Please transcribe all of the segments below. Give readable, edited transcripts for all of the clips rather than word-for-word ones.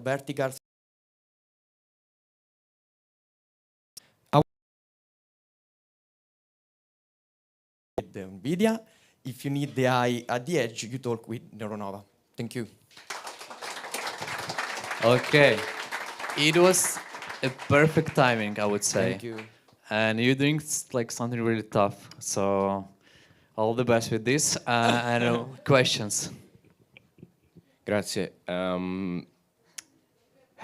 verticals. The NVIDIA. If you need the eye at the edge, you talk with Neuronova. Thank you. Okay. It was a perfect timing, I would say. Thank you. And you're doing like something really tough. So all the best with this. And questions. Grazie. Have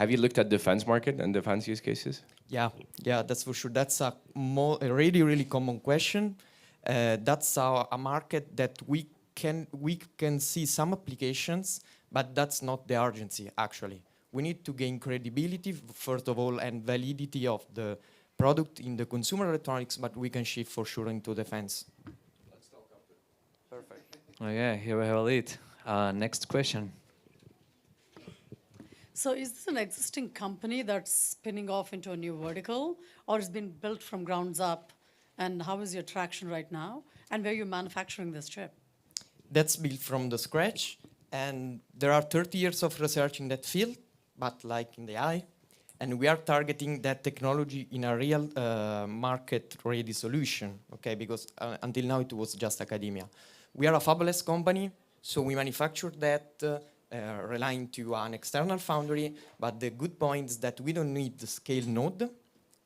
you looked at defense market and defense use cases? Yeah, that's for sure. That's a really, really common question. That's a market that we can see some applications, but that's not the urgency, actually. We need to gain credibility, first of all, and validity of the product in the consumer electronics, but we can shift for sure into defense. Perfect. Oh yeah, here we have a lead. Next question. So is this an existing company that's spinning off into a new vertical, or it's been built from grounds up? And how is your traction right now? And where are you manufacturing this chip? That's built from the scratch, and there are 30 years of research in that field, but like in the eye, and we are targeting that technology in a real market-ready solution, okay? Because until now it was just academia. We are a fabless company, so we manufacture that relying to an external foundry, but the good point is that we don't need the scale node.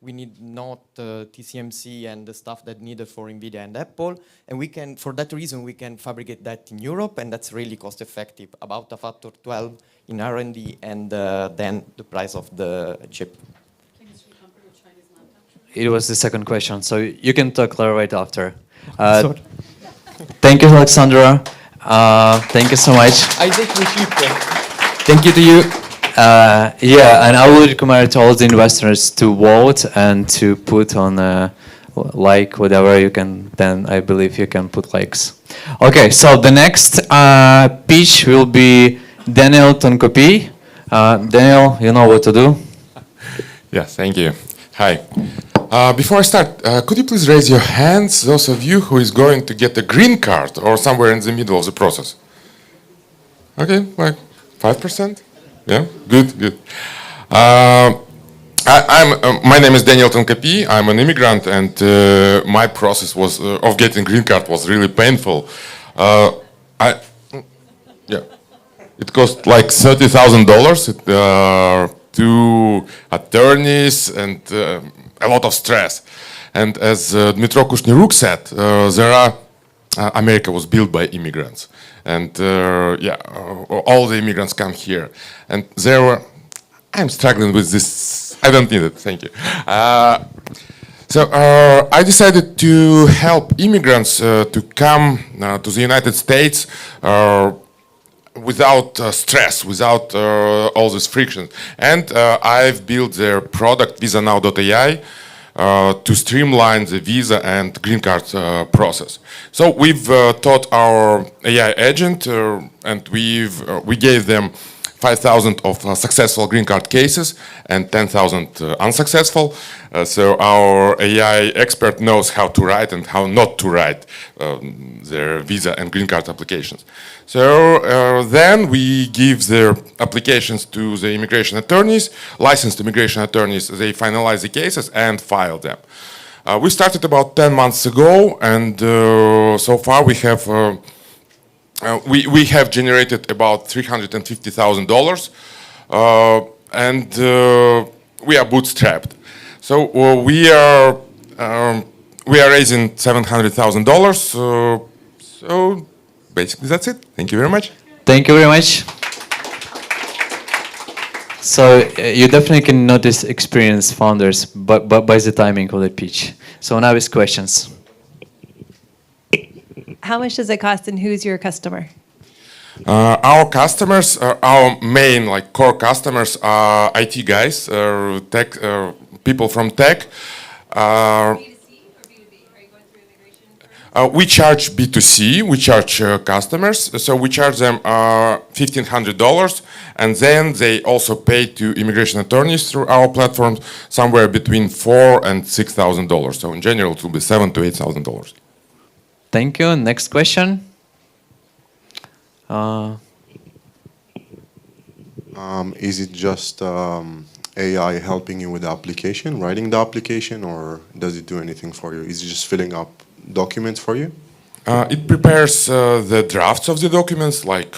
We need not TSMC and the stuff that needed for NVIDIA and Apple. And we can, for that reason, we can fabricate that in Europe, and that's really cost effective, about a factor 12 in R&D, and then the price of the chip. It was the second question, so you can talk right after. Thank you, Alexandra. Thank you so much. I take the chip. Thank you to you. Yeah, and I would recommend all the investors to vote and to put on like whatever you can. Then I believe you can put likes. Okay, so the next pitch will be Daniel Tonkopi. Daniel, you know what to do. Yes, thank you. Hi. Before I start, could you please raise your hands, those of you who is going to get a green card or somewhere in the middle of the process? Okay, like 5%? Yeah, good. My name is Daniel Tonkopi. I'm an immigrant, and my process was of getting green card was really painful. It cost like $30,000 to attorneys and a lot of stress. And as Dmitro Kushniruk said, America was built by immigrants. And all the immigrants come here. And I'm struggling with this. I don't need it, thank you. So I decided to help immigrants to come to the United States without stress, without all this friction. And I've built their product, VisaNow.ai, to streamline the visa and green card process. So we've taught our AI agent, and we gave them 5,000 of successful green card cases and 10,000 unsuccessful. So our AI expert knows how to write and how not to write their visa and green card applications. So then we give their applications to the immigration attorneys, licensed immigration attorneys. They finalize the cases and file them. We started about 10 months ago, and so far we have we have generated about $350,000, and we are bootstrapped. So we are raising $700,000. So basically that's it. Thank you very much. Thank you very much. So you definitely can notice experienced founders by the timing of the pitch. So now is questions. How much does it cost, and who's your customer? Our customers, our main core customers are IT guys, tech people from tech. B2C or B2B? Are you going through immigration? We charge B2C, we charge customers, so we charge them $1,500, and then they also pay to immigration attorneys through our platforms somewhere between $4,000 and $6,000. So in general, it will be $7,000 to $8,000. Thank you. Next question. Is it just AI helping you with the application, writing the application, or does it do anything for you? Is it just filling up documents for you? It prepares the drafts of the documents, like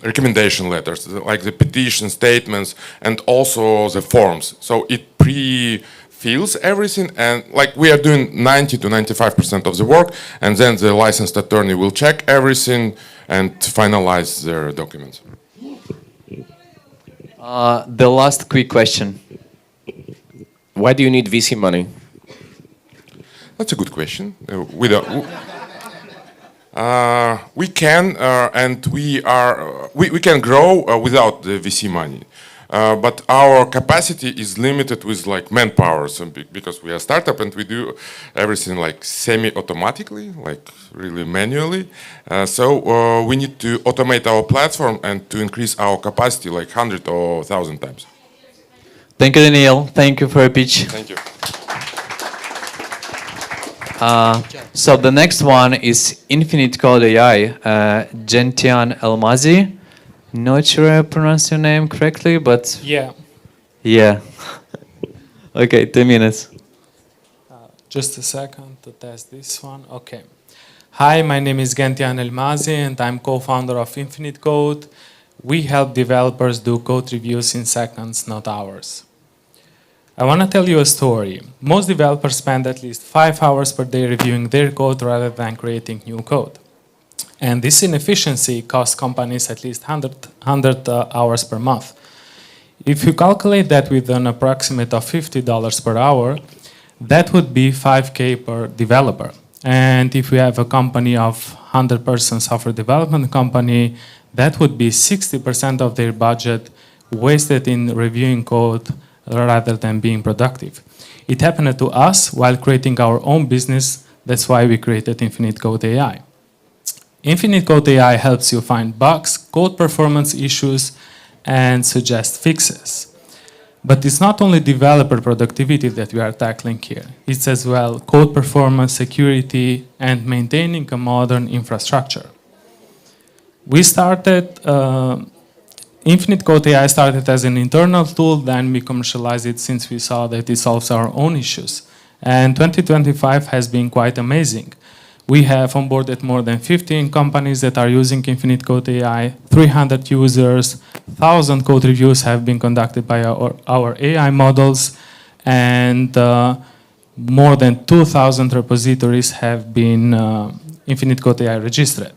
recommendation letters, like the petition statements, and also the forms. So it pre-fills everything, and like we are doing 90 to 95% of the work, and then the licensed attorney will check everything and finalize their documents. The last quick question. Why do you need VC money? That's a good question. We can and we can grow without the VC money, but our capacity is limited with like manpower. So because we are a startup and we do everything like semi-automatically, like really manually. So we need to automate our platform and to increase our capacity like 100 or 1,000 times. Thank you, Daniel. Thank you for your pitch. Thank you. So the next one is Infinite Code AI, Gentian Elmazi. Not sure I pronounced your name correctly, but Yeah, yeah. Okay, 2 minutes. just a second to test this one. Okay. Hi, my name is Gentian Elmazi, and I'm co-founder of Infinite Code. We help developers do code reviews in seconds, not hours. I want to tell you a story. Most developers spend at least 5 hours per day reviewing their code rather than creating new code. And this inefficiency costs companies at least 100 hours per month. If you calculate that with an approximate of $50 per hour, that would be $5K per developer. And if we have a company of 100-person software development company, that would be 60% of their budget wasted in reviewing code rather than being productive. It happened to us while creating our own business. That's why we created Infinite Code AI. Infinite Code AI helps you find bugs, code performance issues, and suggest fixes. But it's not only developer productivity that we are tackling here. It's as well code performance, security, and maintaining a modern infrastructure. We started Infinite Code AI started as an internal tool, then we commercialized it since we saw that it solves our own issues. And 2025 has been quite amazing. We have onboarded more than 15 companies that are using Infinite Code AI, 300 users, 1,000 code reviews have been conducted by our AI models, and more than 2,000 repositories have been Infinite Code AI registered.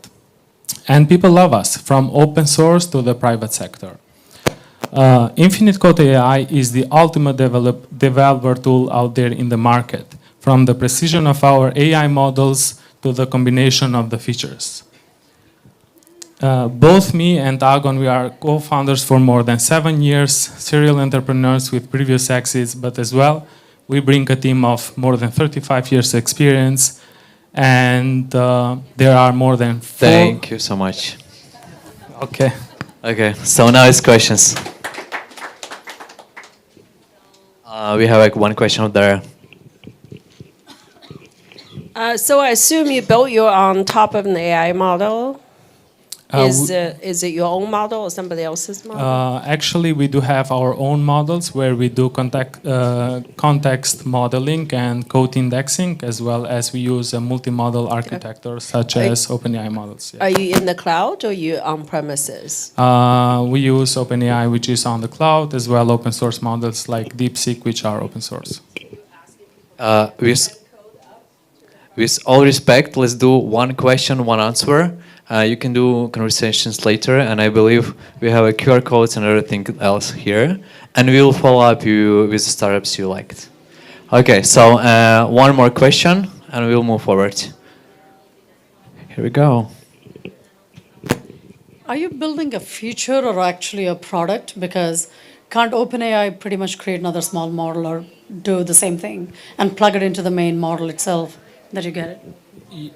And people love us, from open source to the private sector. Infinite Code AI is the ultimate developer tool out there in the market, from the precision of our AI models to the combination of the features. Both me and Agon, we are co-founders for more than 7 years, serial entrepreneurs with previous exits, but as well, we bring a team of more than 35 years experience, and there are more than 4... Thank you so much. Okay. Okay, so now it's questions. We have like one question up there. So I assume you built your on top of an AI model. Is it your own model or somebody else's model? Actually, we do have our own models where we do context modeling and code indexing, as well as we use a multi-model architecture such as OpenAI models. Yeah. Are you in the cloud or you on premises? We use OpenAI, which is on the cloud, as well open source models like DeepSeek, which are open source. With all respect, let's do one question, one answer. You can do conversations later, and I believe we have a QR codes and everything else here, and we will follow up you with the startups you liked. Okay, so one more question, and we'll move forward. Here we go. Are you building a feature or actually a product? Because can't OpenAI pretty much create another small model or do the same thing and plug it into the main model itself that you get it?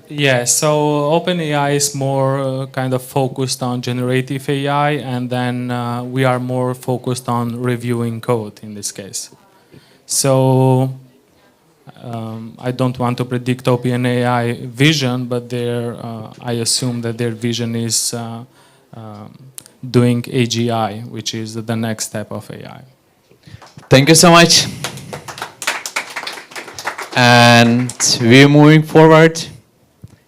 Yeah, so OpenAI is more kind of focused on generative AI, and then we are more focused on reviewing code in this case. So I don't want to predict OpenAI vision, but I assume that their vision is doing AGI, which is the next step of AI. Thank you so much. And we're moving forward.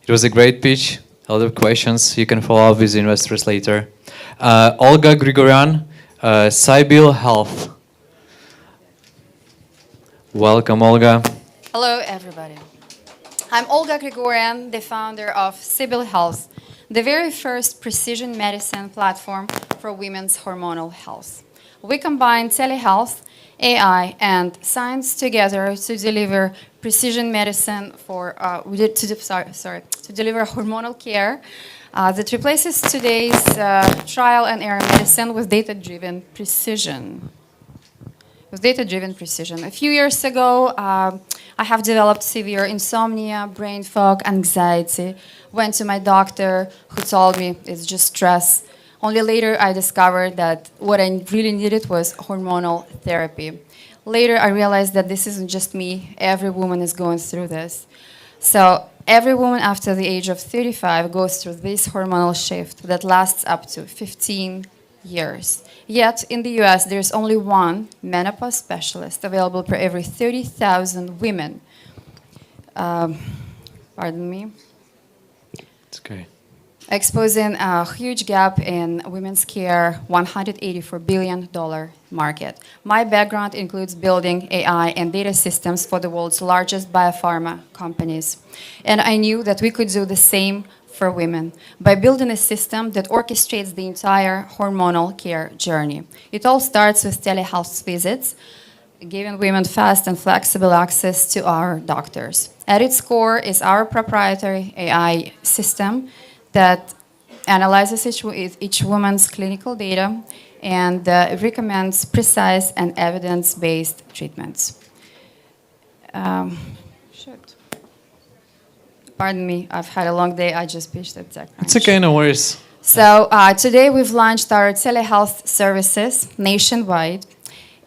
It was a great pitch. A lot of questions. You can follow up with investors later. Olga Grigoryan, Sibyl Health. Welcome, Olga. Hello, everybody. I'm Olga Grigoryan, the founder of Sibyl Health, the very first precision medicine platform for women's hormonal health. We combine telehealth, AI, and science together to deliver precision medicine for to deliver hormonal care that replaces today's trial and error medicine with data-driven precision. A few years ago, I have developed severe insomnia, brain fog, anxiety. Went to my doctor, who told me it's just stress. Only later I discovered that what I really needed was hormonal therapy. Later I realized that this isn't just me. Every woman is going through this. So every woman after the age of 35 goes through this hormonal shift that lasts up to 15 years. Yet, in the US, there's only one menopause specialist available per every 30,000 women. Pardon me. It's okay. Exposing a huge gap in women's care, $184 billion market. My background includes building AI and data systems for the world's largest biopharma companies. And I knew that we could do the same for women by building a system that orchestrates the entire hormonal care journey. It all starts with telehealth visits, giving women fast and flexible access to our doctors. At its core is our proprietary AI system that analyzes each woman's clinical data and recommends precise and evidence-based treatments. Pardon me, I've had a long day. I just pitched at TechCrunch. It's okay, no worries. So today we've launched our telehealth services nationwide,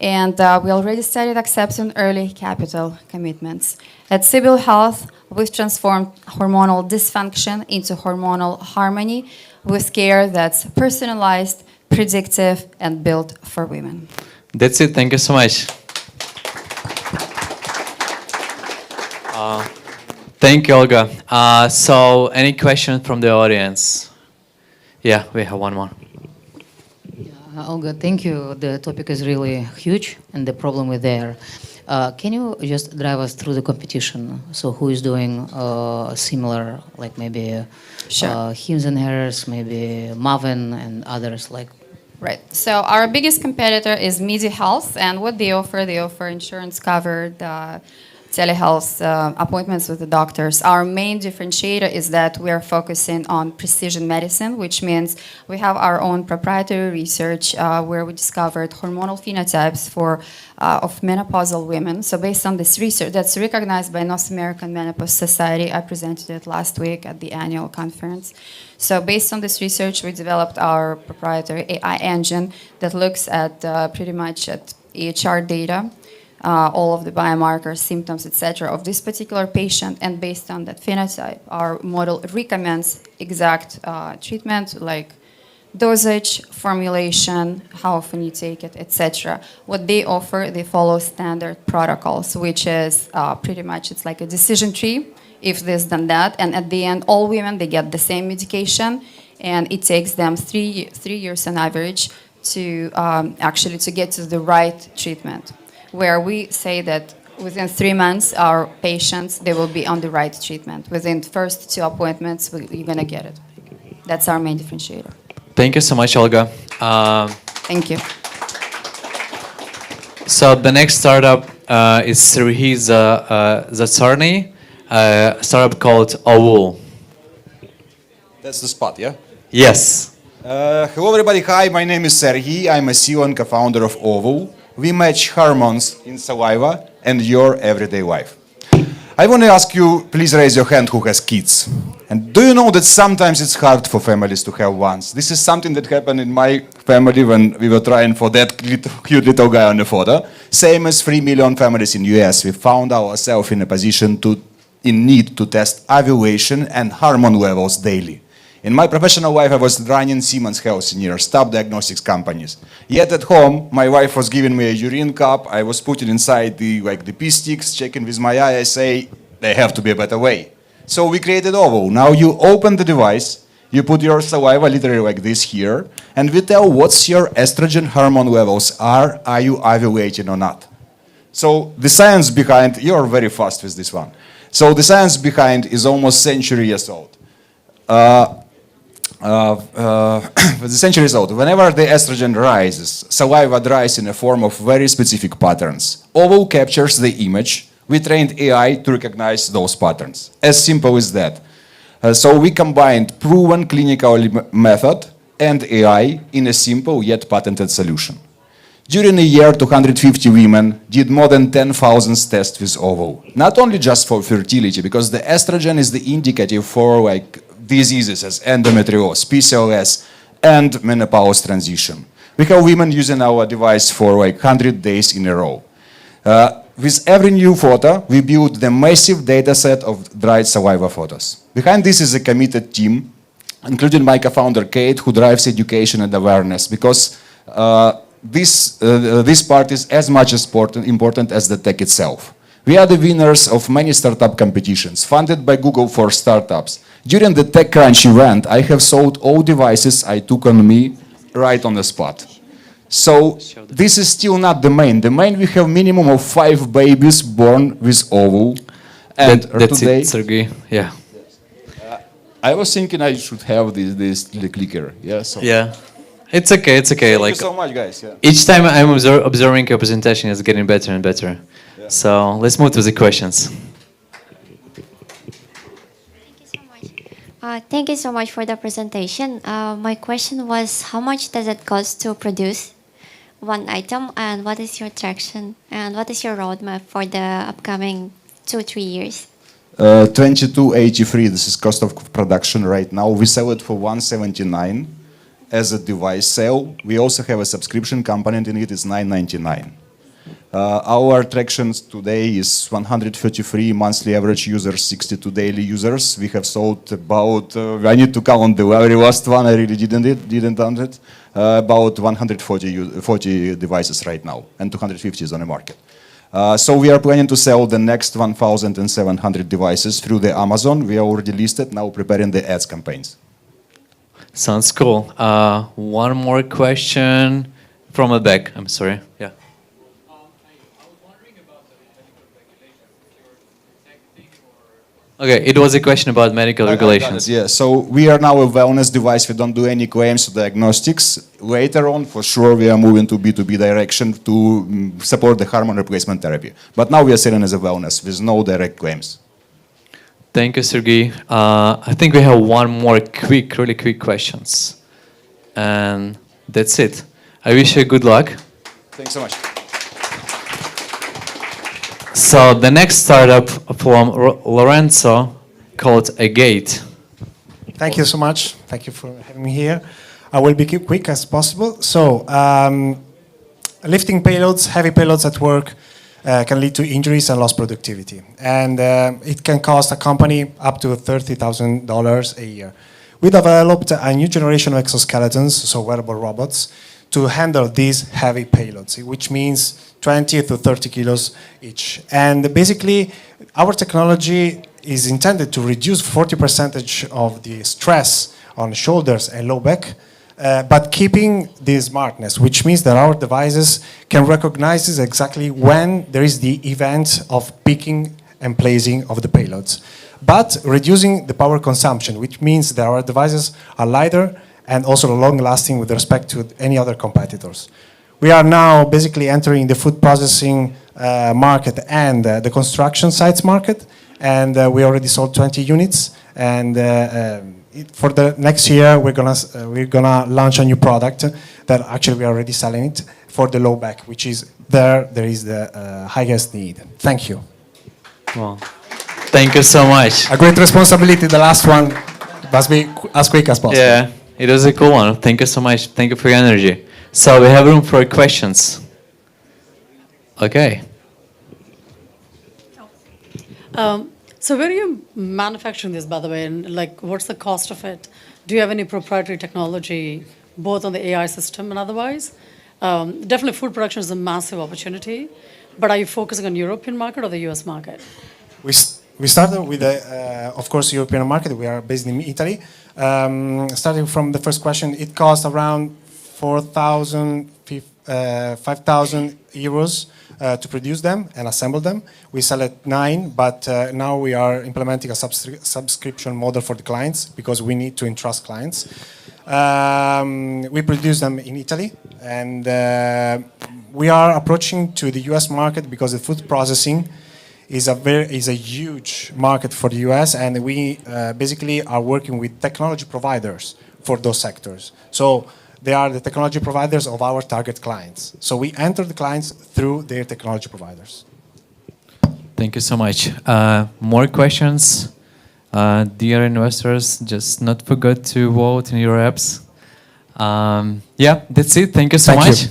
and we already started accepting early capital commitments. At Sibyl Health, we've transformed hormonal dysfunction into hormonal harmony with care that's personalized, predictive, and built for women. That's it. Thank you so much. Thank you, Olga. So, any questions from the audience? Yeah, we have one more. Olga, thank you. The topic is really huge, and the problem is there. Can you just drive us through the competition? So, who is doing similar, like maybe Hims and Hers, maybe Maven, and others like? Right. So our biggest competitor is Midi Health, and what they offer insurance covered telehealth appointments with the doctors. Our main differentiator is that we are focusing on precision medicine, which means we have our own proprietary research where we discovered hormonal phenotypes of menopausal women. So based on this research that's recognized by North American Menopause Society, I presented it last week at the annual conference. So based on this research, we developed our proprietary AI engine that looks at pretty much at EHR data, all of the biomarkers, symptoms, etc. of this particular patient, and based on that phenotype, our model recommends exact treatment like dosage, formulation, how often you take it, etc. What they offer, they follow standard protocols, which is pretty much, it's like a decision tree, if this, then that, and at the end, all women, they get the same medication, and it takes them three years on average to actually to get to the right treatment, where we say that within 3 months, our patients, they will be on the right treatment. Within the first 2 appointments, you're gonna get it. That's our main differentiator. Thank you so much, Olga. Thank you. So the next startup is Serhiy Zatsarny, a startup called Ovul. That's the spot, yeah? Yes. Hello, everybody. Hi, my name is Serhiy. I'm a CEO and co-founder of Ovul. We match hormones in saliva and your everyday life. I want to ask you, please raise your hand who has kids. And do you know that sometimes it's hard for families to have ones? This is something that happened in my family when we were trying for that cute little guy on the photo. Same as 3 million families in US, we found ourselves in a position in need to test ovulation and hormone levels daily. In my professional life, I was running Siemens Healthineers, top diagnostics companies. Yet at home, my wife was giving me a urine cup. I was putting inside the pee sticks, checking with my eye. I say, there have to be a better way. So we created OVO. Now you open the device, you put your saliva literally like this here, and we tell what's your estrogen hormone levels are you ovulating or not. So the science behind, you're very fast with this one. So the science behind is almost century years old. The century is old. Whenever the estrogen rises, saliva dries in a form of very specific patterns. OVO captures the image. We trained AI to recognize those patterns. As simple as that. So we combined proven clinical method and AI in a simple yet patented solution. During a year, 250 women did more than 10,000 tests with OVO. Not only just for fertility, because the estrogen is the indicative for like diseases as endometriosis, PCOS, and menopause transition. We have women using our device for like 100 days in a row. With every new photo, we build the massive data set of dried saliva photos. Behind this is a committed team, including my co-founder Kate, who drives education and awareness, because this part is as much important as the tech itself. We are the winners of many startup competitions, funded by Google for startups. During the TechCrunch event, I have sold all devices I took on me right on the spot. So this is still not the main. The main, we have minimum of 5 babies born with OVO. And That's today, it, Sergey. Yeah. I was thinking I should have this clicker. Yeah. So. Yeah. It's okay. It's okay. Thank you so much, guys. Yeah. Each time I'm observing your presentation, it's getting better and better. Yeah. So let's move to the questions. Thank you so much for the presentation. My question was, how much does it cost to produce one item, and what is your traction, and what is your roadmap for the upcoming 2-3 years? 2283. This is cost of production right now. We sell it for 179 as a device sale. We also have a subscription component in it. It's 999. Our traction today is 133 monthly average users, 62 daily users. We have sold about, I need to count the very last one, I really didn't count it, about 140 devices right now, and 250 is on the market. So we are planning to sell the next 1,700 devices through the Amazon. We are already listed, now preparing the ads campaigns. Sounds cool. One more question from the back. I'm sorry. Yeah. Okay, it was a question about medical regulations. Yeah, so we are now a wellness device. We don't do any claims to diagnostics. Later on, for sure, we are moving to B2B direction to support the hormone replacement therapy. But now we are selling as a wellness with no direct claims. Thank you, Sergey. I think we have one more really quick questions. And that's it. I wish you good luck. Thanks so much. So the next startup from Lorenzo called Agate. Thank you so much. Thank you for having me here. I will be quick as possible. So, lifting payloads, heavy payloads at work can lead to injuries and lost productivity. And it can cost a company up to $30,000 a year. We developed a new generation of exoskeletons, so wearable robots, to handle these heavy payloads, which means 20 to 30 kilos each. And basically, our technology is intended to reduce 40% of the stress on shoulders and low back, but keeping the smartness, which means that our devices can recognize exactly when there is the event of picking and placing of the payloads, but reducing the power consumption, which means that our devices are lighter and also long-lasting with respect to any other competitors. We are now basically entering the food processing market and the construction sites market, and we already sold 20 units. And for the next year, we're gonna launch a new product that actually we are already selling it for the low back, which is there is the highest need. Thank you. Well, thank you so much. A great responsibility. The last one must be as quick as possible. Yeah, it was a cool one. Thank you so much. Thank you for your energy. So we have room for questions. Okay. So where are you manufacturing this, by the way, and like, what's the cost of it? Do you have any proprietary technology, both on the AI system and otherwise? Definitely food production is a massive opportunity, but are you focusing on European market or the US market? We started with, of course, European market. We are based in Italy. Starting from the first question, it costs around 5,000 euros to produce them and assemble them. We sell at 9, but now we are implementing a subscription model for the clients because we need to entrust clients. We produce them in Italy, and we are approaching to the US market because the food processing is a huge market for the US, and we basically are working with technology providers for those sectors. So they are the technology providers of our target clients. So we enter the clients through their technology providers. Thank you so much. More questions? Dear investors, just not forget to vote in your apps. Yeah, that's it. Thank you so much.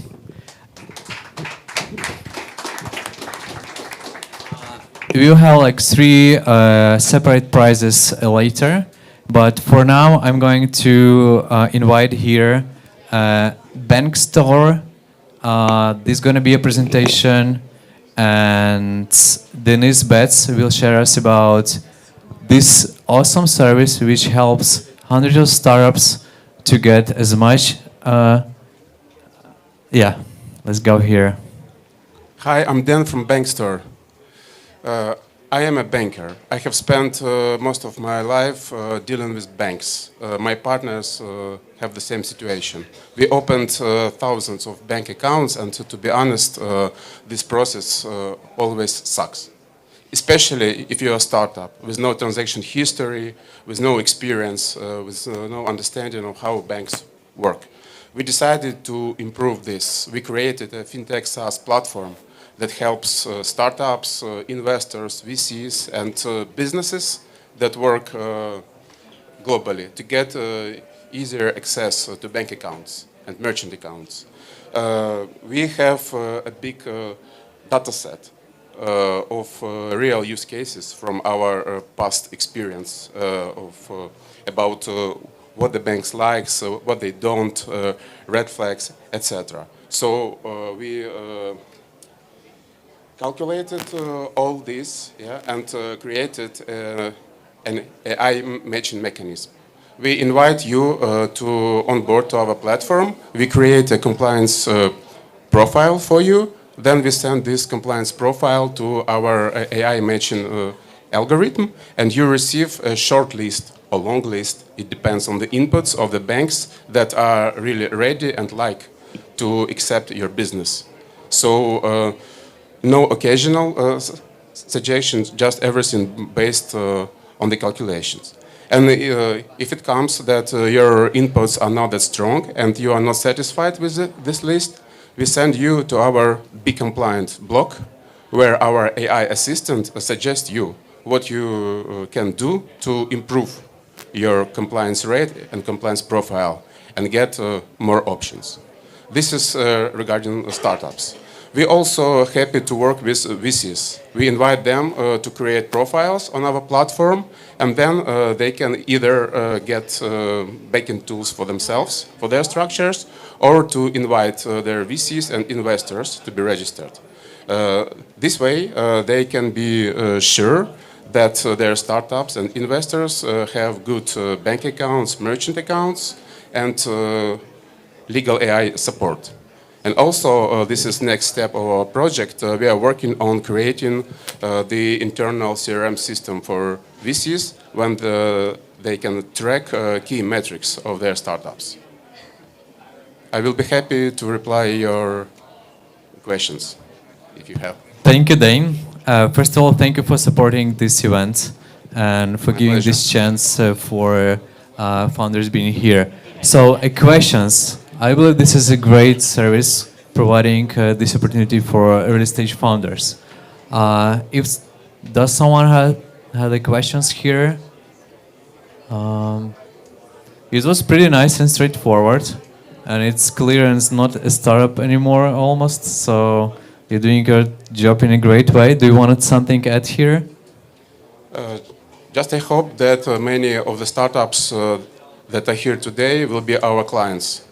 We will have like 3 separate prizes later, but for now I'm going to invite here Bank Store. There's going to be a presentation, and Denise Betts will share us about this awesome service which helps hundreds of startups to get as much. Yeah, let's go here. Hi, I'm Dan from Bank Store. I am a banker. I have spent most of my life dealing with banks. My partners have the same situation. We opened thousands of bank accounts, and to be honest, this process always sucks. Especially if you're a startup with no transaction history, with no experience, with no understanding of how banks work. We decided to improve this. We created a fintech SaaS platform that helps startups, investors, VCs, and businesses that work globally to get easier access to bank accounts and merchant accounts. We have a big data set of real use cases from our past experience about what the banks like, what they don't, red flags, etc. So we calculated all this, yeah, and created an AI matching mechanism. We invite you to onboard to our platform. We create a compliance profile for you. Then we send this compliance profile to our AI matching algorithm, and you receive a short list or long list. It depends on the inputs of the banks that are really ready and like to accept your business. So no occasional suggestions, just everything based on the calculations. And if it comes that your inputs are not that strong and you are not satisfied with this list, we send you to our Be Compliant block, where our AI assistant suggests you what you can do to improve your compliance rate and compliance profile and get more options. This is regarding startups. We're also happy to work with VCs. We invite them to create profiles on our platform, and then they can either get backend tools for themselves, for their structures, or to invite their VCs and investors to be registered. This way, they can be sure that their startups and investors have good bank accounts, merchant accounts, and legal AI support. And also, this is next step of our project. We are working on creating the internal CRM system for VCs when they can track key metrics of their startups. I will be happy to reply your questions if you have. Thank you, Dane. First of all, thank you for supporting this event and for giving this chance for founders being here. So, questions. I believe this is a great service providing this opportunity for early stage founders. Does someone have any questions here? It was pretty nice and straightforward, and it's clear and it's not a startup anymore almost. So you're doing your job in a great way. Do you want something to add here? Just I hope that many of the startups that are here today will be our clients.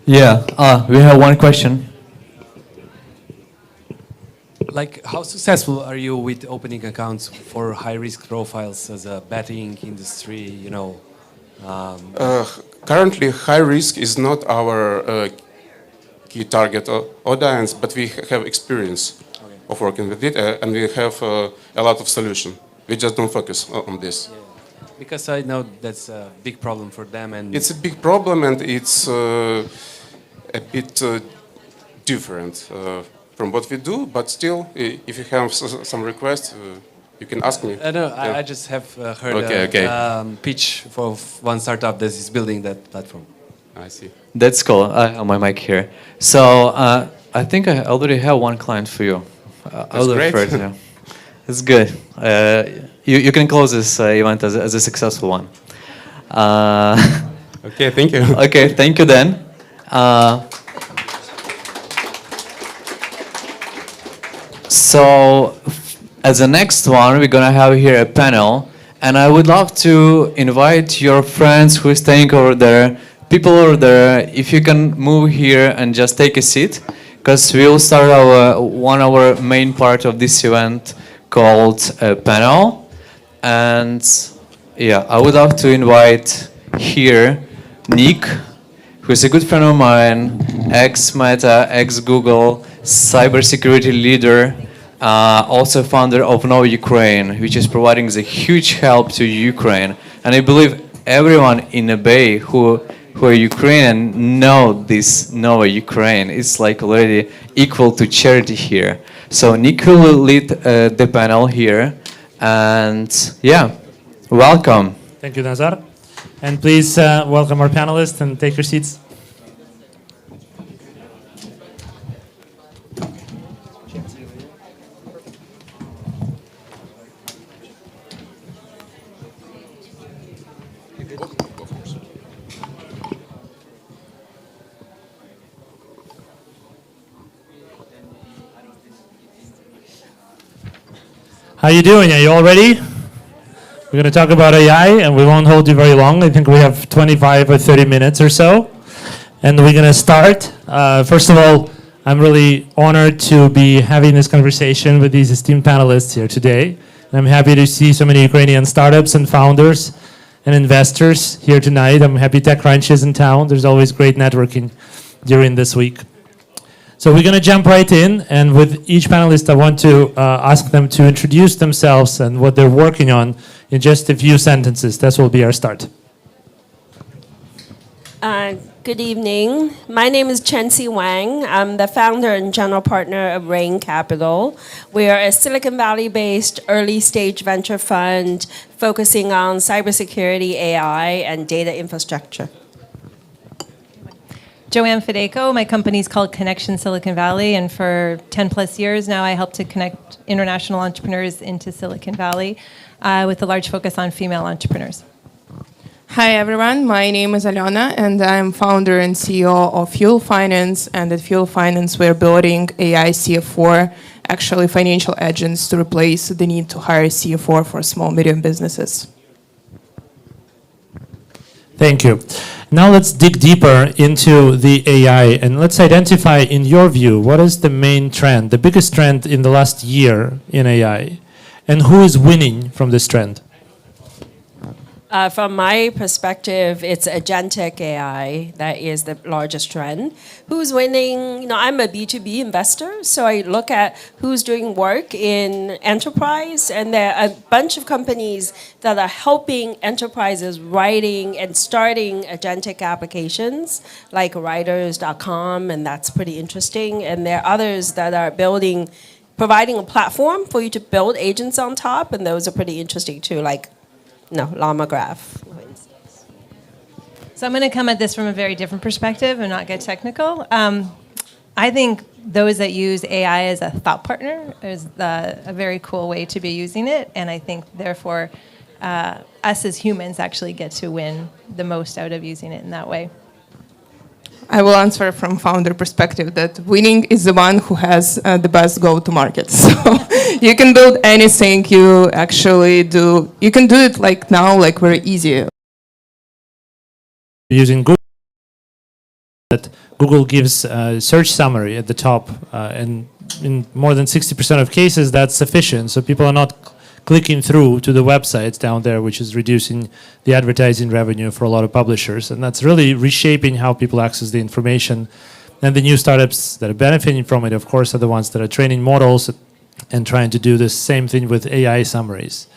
Yeah, we have one question. Like, how successful are you with opening accounts for high-risk profiles as a betting industry, you know? Currently, high risk is not our key target audience, but we have experience of working with it, and we have a lot of solution. We just don't focus on this. Yeah. Because I know that's a big problem for them, and It's a big problem, and it's a bit different from what we do. But still, if you have some requests, you can ask me. no, Yeah. I just have heard a pitch for one startup that is building that platform. I see. That's cool. I have my mic here. So I think I already have one client for you. That's great. Yeah. It's good. You can close this event as a successful one. Okay, thank you. Okay, thank you then. So as the next one, we're gonna have here a panel, and I would love to invite your friends who are staying over there, people over there, if you can move here and just take a seat, because we will start our main part of this event called a panel. And yeah, I would love to invite here Nick, who is a good friend of mine, ex-Meta, ex-Google, cybersecurity leader, also founder of Know Ukraine, which is providing the huge help to Ukraine. And I believe everyone in the Bay who are Ukrainian know this Know Ukraine. It's like already equal to charity here. So Nick will lead the panel here. And yeah, welcome. Thank you, Nazar. And please welcome our panelists and take your seats. How you doing? Are you all ready? We're going to talk about AI, and we won't hold you very long. I think we have 25 or 30 minutes or so. And we're going to start. First of all, I'm really honored to be having this conversation with these esteemed panelists here today. And I'm happy to see so many Ukrainian startups and founders and investors here tonight. I'm happy TechCrunch is in town. There's always great networking during this week. So we're going to jump right in, and with each panelist, I want to ask them to introduce themselves and what they're working on in just a few sentences. That will be our start. Good evening. My name is Chenxi Wang. I'm the founder and general partner of Rain Capital. We are a Silicon Valley-based early-stage venture fund focusing on cybersecurity, AI, and data infrastructure. Joanne Fedeko. My company's called Connection Silicon Valley, and for 10 plus years now, I help to connect international entrepreneurs into Silicon Valley with a large focus on female entrepreneurs. Hi, everyone. My name is Alena, and I'm founder and CEO of Fuel Finance. And at Fuel Finance, we're building AI CF4, actually financial agents to replace the need to hire CF4 for small, medium businesses. Thank you. Now let's dig deeper into the AI, and let's identify, in your view, what is the main trend, the biggest trend in the last year in AI, and who is winning from this trend? From my perspective, it's agentic AI that is the largest trend. Who's winning? You know, I'm a B2B investor, so I look at who's doing work in enterprise, and there are a bunch of companies that are helping enterprises writing and starting agentic applications, like writers.com, and that's pretty interesting. And there are others that are providing a platform for you to build agents on top, and those are pretty interesting too, like Llama Graph. So I'm going to come at this from a very different perspective and not get technical. I think those that use AI as a thought partner is a very cool way to be using it, and I think therefore us as humans actually get to win the most out of using it in that way. I will answer from founder perspective that winning is the one who has the best go-to-market. So you can build anything you actually do. You can do it like now, like very easy. Using Google, that Google gives a search summary at the top, and in more than 60% of cases, that's sufficient. So people are not clicking through to the websites down there, which is reducing the advertising revenue for a lot of publishers. And that's really reshaping how people access the information. And the new startups that are benefiting from it, of course, are the ones that are training models and trying to do the same thing with AI summaries.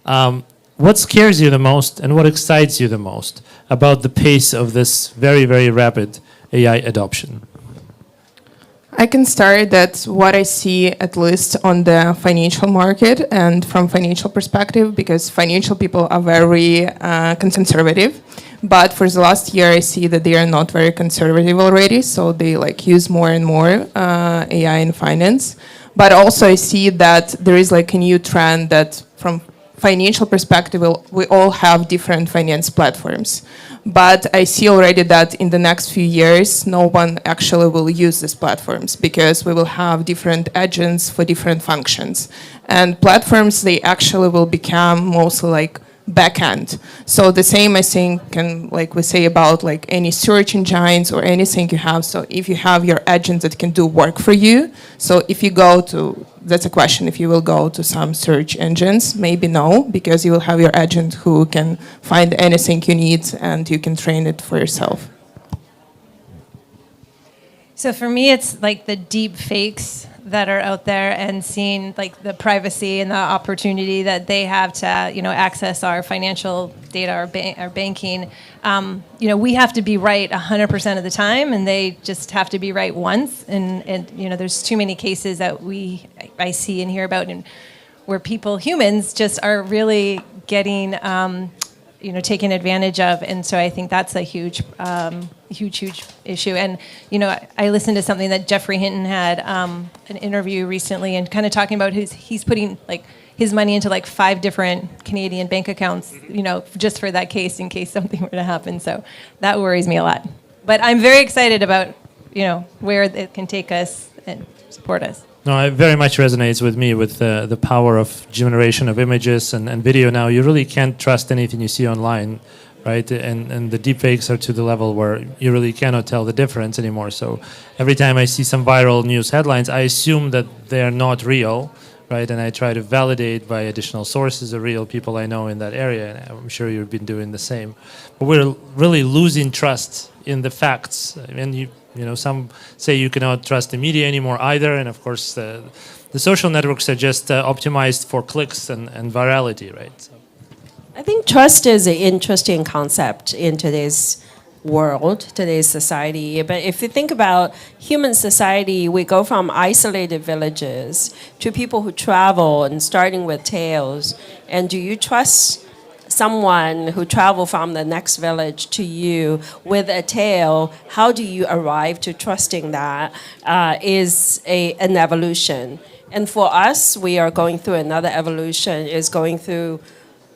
What scares you the most and what excites you the most about the pace of this very, very rapid AI adoption? I can start that what I see at least on the financial market and from financial perspective, because financial people are very conservative. But for the last year, I see that they are not very conservative already. So they like use more and more AI in finance. But also I see that there is like a new trend that from financial perspective, we all have different finance platforms. But I see already that in the next few years, no one actually will use these platforms because we will have different agents for different functions. And platforms, they actually will become mostly like backend. So the same, I think, can like we say about like any search engines or anything you have. So if you have your agent that can do work for you, so if you go to, that's a question, if you will go to some search engines, maybe no, because you will have your agent who can find anything you need and you can train it for yourself. So for me, it's like the deep fakes that are out there and seeing like the privacy and the opportunity that they have to, you know, access our financial data, our banking. You know, we have to be right 100% of the time, and they just have to be right once. And you know, there's too many cases that I see and hear about, and where people, humans, just are really getting, you know, taken advantage of. And so I think that's a huge issue. And, you know, I listened to something that Jeffrey Hinton had, an interview recently, and kind of talking about he's putting like his money into like 5 different Canadian bank accounts, you know, just for that case, in case something were to happen. So that worries me a lot. But I'm very excited about, you know, where it can take us and support us. No, it very much resonates with me with the power of generation of images and video now. You really can't trust anything you see online, right? And the deepfakes are to the level where you really cannot tell the difference anymore. So every time I see some viral news headlines, I assume that they are not real, right? And I try to validate by additional sources or real people I know in that area. And I'm sure you've been doing the same. But we're really losing trust in the facts. And you know, some say you cannot trust the media anymore either, and of course the social networks are just optimized for clicks and virality, right? So. I think trust is an interesting concept in today's world, today's society. But if you think about human society, we go from isolated villages to people who travel and starting with tales. And do you trust someone who traveled from the next village to you with a tale? How do you arrive to trusting that is an evolution? And for us, we are going through another evolution, is going through,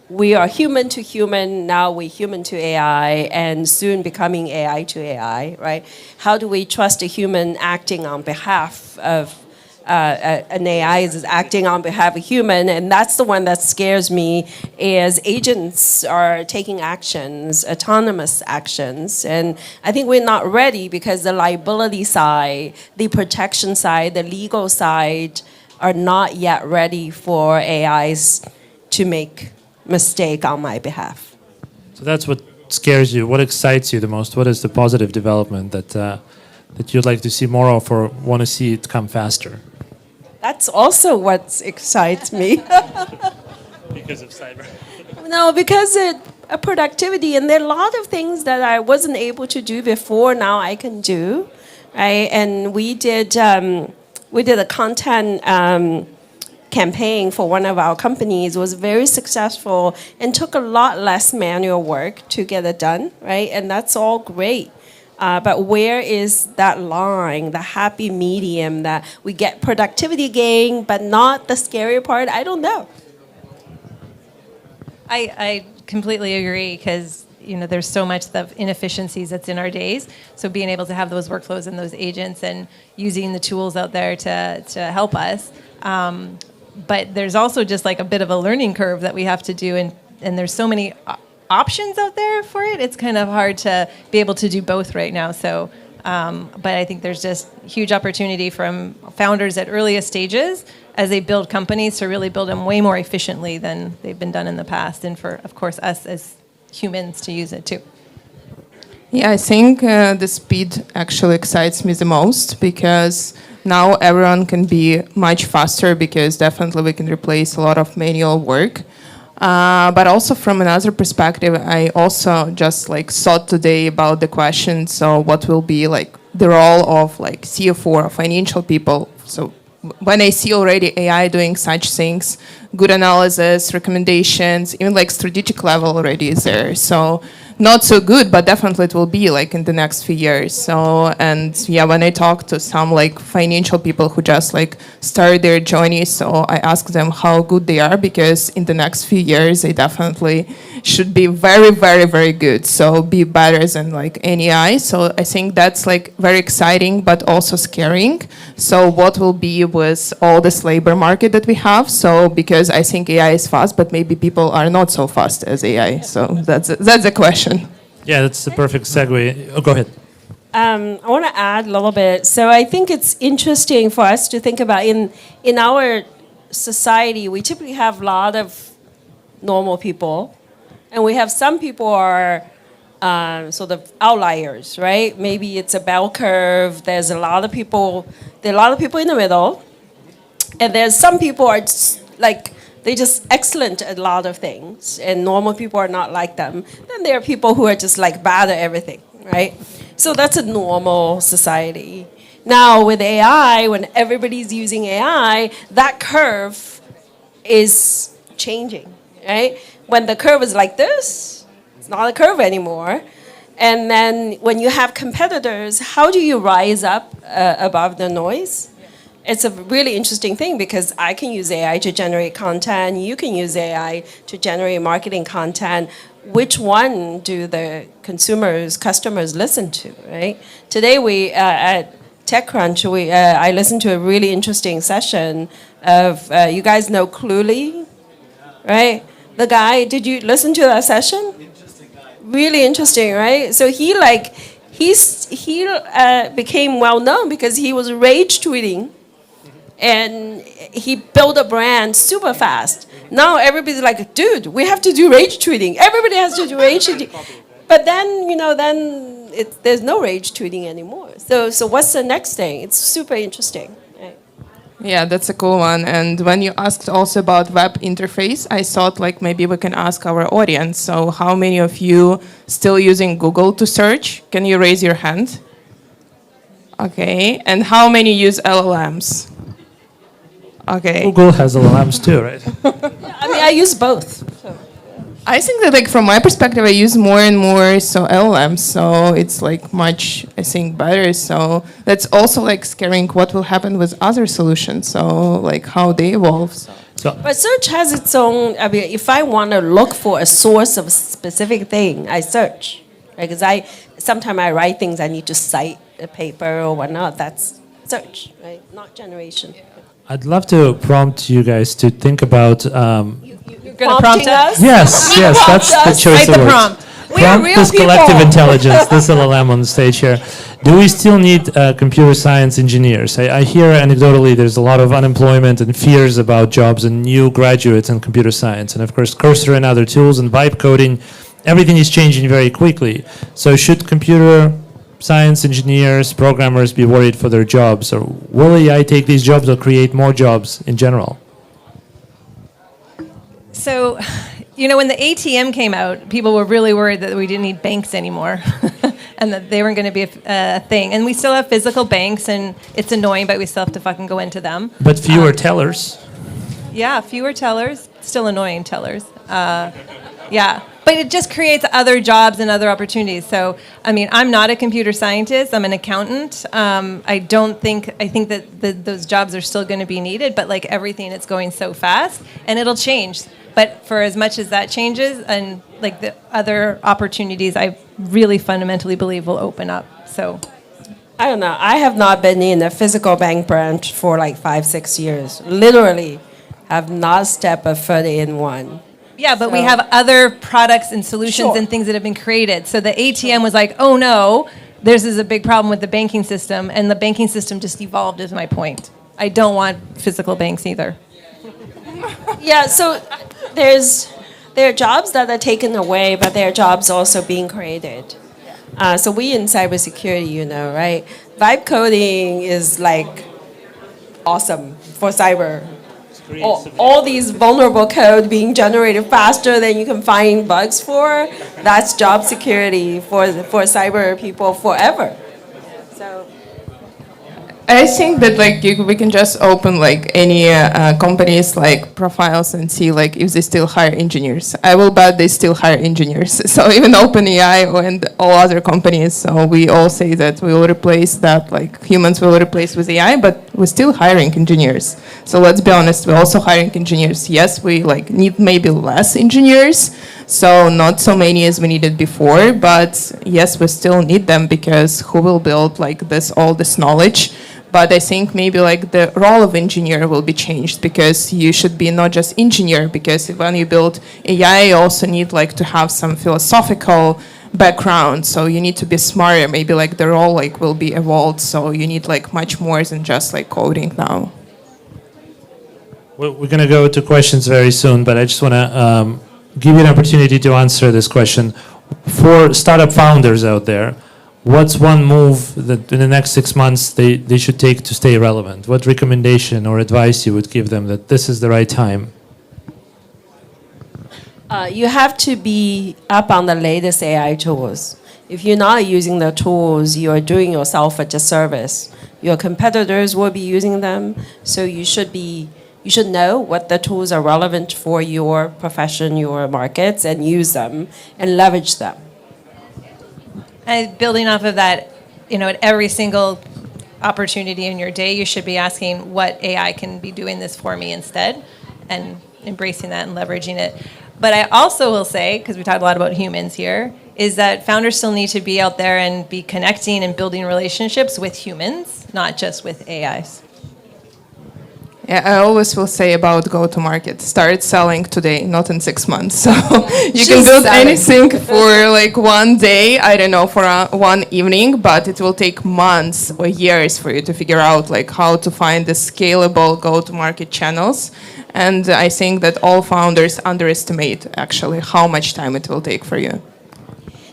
we are human to human, now we're human to AI, and soon becoming AI to AI, right? How do we trust a human acting on behalf of an AI is acting on behalf of a human, and that's the one that scares me, is agents are taking actions, autonomous actions, and I think we're not ready because the liability side, the protection side, the legal side are not yet ready for AIs to make mistake on my behalf. So that's what scares you. What excites you the most? What is the positive development that you'd like to see more of or want to see it come faster? That's also what excites me. Because of cyber. No, because productivity, and there are a lot of things that I wasn't able to do before, now I can do, right? And we did a content campaign for one of our companies. It was very successful and took a lot less manual work to get it done, right? And that's all great. But where is that line, the happy medium that we get productivity gain, but not the scary part? I don't know. I completely agree, because there's so much of inefficiencies that's in our days. So being able to have those workflows and those agents and using the tools out there to help us. But there's also just like a bit of a learning curve that we have to do, and there's so many options out there for it. It's kind of hard to be able to do both right now. So, but I think there's just huge opportunity from founders at earliest stages as they build companies to really build them way more efficiently than they've been done in the past, and for, of course, us as humans to use it too. Yeah, I think the speed actually excites me the most, because now everyone can be much faster, because definitely we can replace a lot of manual work. But also from another perspective, I also just like thought today about the question, so what will be like the role of like CFO or financial people. So when I see already AI doing such things, good analysis, recommendations, even like strategic level already is there. So not so good, but definitely it will be like in the next few years. So, and yeah, when I talk to some like financial people who just like started their journey, so I ask them how good they are, because in the next few years they definitely should be very, very, very good. So be better than like any AI. So I think that's like very exciting, but also scaring. So what will be with all this labor market that we have? So because I think AI is fast, but maybe people are not so fast as AI. So that's a question. Yeah, that's the perfect segue. Oh, go ahead. I want to add a little bit. So I think it's interesting for us to think about in our society, we typically have a lot of normal people, and we have some people are sort of outliers, right? Maybe it's a bell curve. There's a lot of people. There are a lot of people in the middle, and there's some people are like, they're just excellent at a lot of things, and normal people are not like them. Then there are people who are just like bad at everything, right? So that's a normal society. Now with AI, when everybody's using AI, that curve is changing, right? When the curve is like this, it's not a curve anymore. And then when you have competitors, how do you rise up above the noise? It's a really interesting thing, because I can use AI to generate content. You can use AI to generate marketing content. Which one do the customers listen to, right? Today we at TechCrunch, I listened to a really interesting session of, you guys know Cluely, right? The guy, did you listen to that session? Interesting guy. Really interesting, right? So he became well known because he was rage tweeting. And he built a brand super fast. Now everybody's like, dude, we have to do rage tweeting. Everybody has to do rage tweeting. But then, there's no rage tweeting anymore. So what's the next thing? It's super interesting. Right? Yeah, that's a cool one. And when you asked also about web interface, I thought like maybe we can ask our audience. So how many of you still using Google to search? Can you raise your hand? Okay. And how many use LLMs? Okay. Google has LLMs too, right? I mean, I use both. So. I think that like from my perspective, I use more and more LLMs, so it's like much, I think, better. So that's also like scaring what will happen with other solutions. So like how they evolve. But search has its own. I mean, if I want to look for a source of a specific thing, I search, because sometimes I write things I need to cite a paper or whatnot. That's search, right? Not generation. I'd love to prompt you guys to think about. You're going to prompt us? Yes, that's the choice of words. Prompt. Prompt this collective intelligence, this LLM on the stage here. Do we still need computer science engineers? I hear anecdotally there's a lot of unemployment and fears about jobs and new graduates in computer science. And of course, Cursor and other tools and vibe coding, everything is changing very quickly. So should computer science engineers, programmers be worried for their jobs? Or will AI take these jobs or create more jobs in general? So, when the ATM came out, people were really worried that we didn't need banks anymore and that they weren't going to be a thing. And we still have physical banks, and it's annoying, but we still have to fucking go into them. But fewer tellers. Yeah, fewer tellers, still annoying tellers. Yeah. but it just creates other jobs and other opportunities. So, I mean, I'm not a computer scientist. I'm an accountant. I think that those jobs are still going to be needed, but like everything, it's going so fast, and it'll change. But for as much as that changes, and like the other opportunities, I really fundamentally believe will open up. So, I don't know. I have not been in a physical bank branch for like 5-6 years. Literally, have not stepped a foot in one. yeah, but we have other products and solutions and things that have been created. So the ATM was like, oh no, this is a big problem with the banking system, and the banking system just evolved, is my point. I don't want physical banks either. Yeah, so there are jobs that are taken away, but there are jobs also being created. So we in cybersecurity, you know, right? Vibe coding is like awesome for cyber. All these vulnerable code being generated faster than you can find bugs for, that's job security for cyber people forever. So I think that like we can just open like any companies like profiles and see like if they still hire engineers. I will bet they still hire engineers. So even OpenAI and all other companies. So we all say that we will replace that, like humans will replace with AI, but we're still hiring engineers. So let's be honest, we're also hiring engineers. Yes, we like need maybe less engineers, so not so many as we needed before, but yes, we still need them, because who will build like all this knowledge? But I think maybe like the role of engineer will be changed, because you should be not just engineer, because when you build AI, you also need like to have some philosophical background. So you need to be smarter. Maybe like the role like will be evolved. So you need like much more than just like coding now. We're going to go to questions very soon, but I just want to give you an opportunity to answer this question. For startup founders out there, what's one move that in the next 6 months they should take to stay relevant? What recommendation or advice you would give them that this is the right time? You have to be up on the latest AI tools. If you're not using the tools, you're doing yourself a disservice. Your competitors will be using them, so you should know what the tools are relevant for your profession, your markets, and use them and leverage them. And building off of that, you know, at every single opportunity in your day, you should be asking what AI can be doing this for me instead, and embracing that and leveraging it. But I also will say, because we talked a lot about humans here, is that founders still need to be out there and be connecting and building relationships with humans, not just with AIs. Yeah, I always will say about go-to-market, start selling today, not in 6 months. So you can build anything for like one day, I don't know, for one evening, but it will take months or years for you to figure out like how to find the scalable go-to-market channels. And I think that all founders underestimate actually how much time it will take for you.